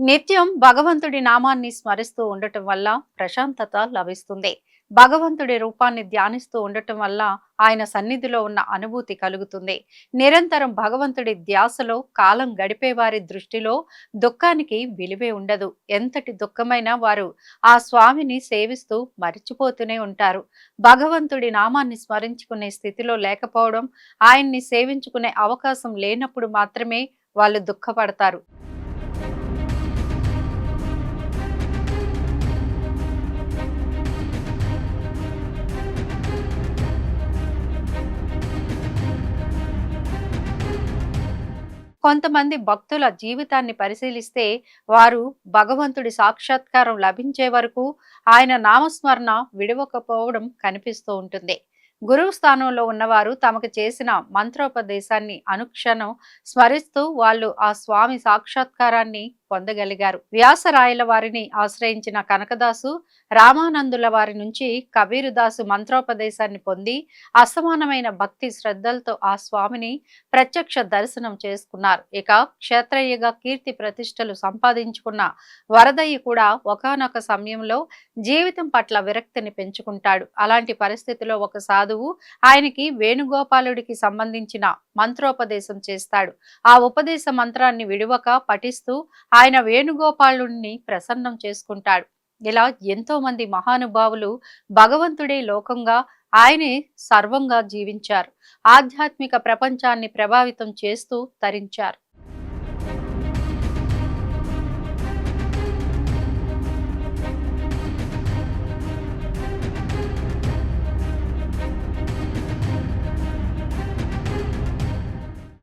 నిత్యం భగవంతుడి నామాన్ని స్మరిస్తూ ఉండటం వల్ల ప్రశాంతత లభిస్తుంది. భగవంతుడి రూపాన్ని ధ్యానిస్తూ ఉండటం వల్ల ఆయన సన్నిధిలో ఉన్న అనుభూతి కలుగుతుంది. నిరంతరం భగవంతుడి ధ్యాసలో కాలం గడిపే వారి దృష్టిలో దుఃఖానికి విలువే ఉండదు. ఎంతటి దుఃఖమైనా వారు ఆ స్వామిని సేవిస్తూ మరిచిపోతూనే ఉంటారు. భగవంతుడి నామాన్ని స్మరించుకునే స్థితిలో లేకపోవడం, ఆయన్ని సేవించుకునే అవకాశం లేనప్పుడు మాత్రమే వాళ్ళు దుఃఖపడతారు. కొంతమంది భక్తుల జీవితాన్ని పరిశీలిస్తే వారు భగవంతుడి సాక్షాత్కారం లభించే వరకు ఆయన నామస్మరణ విడవకపోవడం కనిపిస్తూ ఉంటుంది. గురువు స్థానంలో ఉన్నవారు తమకు చేసిన మంత్రోపదేశాన్ని అనుక్షణం స్మరిస్తూ వాళ్ళు ఆ స్వామి సాక్షాత్కారాన్ని పొందగలిగారు. వ్యాసరాయల వారిని ఆశ్రయించిన కనకదాసు రామానందుల వారి నుంచి కబీరుదాసు మంత్రోపదేశాన్ని పొంది అసమానమైన భక్తి శ్రద్ధలతో ఆ స్వామిని ప్రత్యక్ష దర్శనం చేసుకున్నారు. ఇక క్షేత్రయ్యగా కీర్తి ప్రతిష్టలు సంపాదించుకున్న వరదయ్య కూడా ఒకానొక సమయంలో జీవితం పట్ల విరక్తిని పెంచుకుంటాడు. అలాంటి పరిస్థితిలో ఒక సాధువు ఆయనకి వేణుగోపాలుడికి సంబంధించిన మంత్రోపదేశం చేస్తాడు. ఆ ఉపదేశ మంత్రాన్ని విడువక పఠిస్తూ ఆయన వేణుగోపాలుడిని ప్రసన్నం చేసుకుంటాడు. ఇలా ఎంతో మంది మహానుభావులు భగవంతుడే లోకంగా, ఆయనే సర్వంగా జీవించారు. ఆధ్యాత్మిక ప్రపంచాన్ని ప్రభావితం చేస్తూ తరించారు.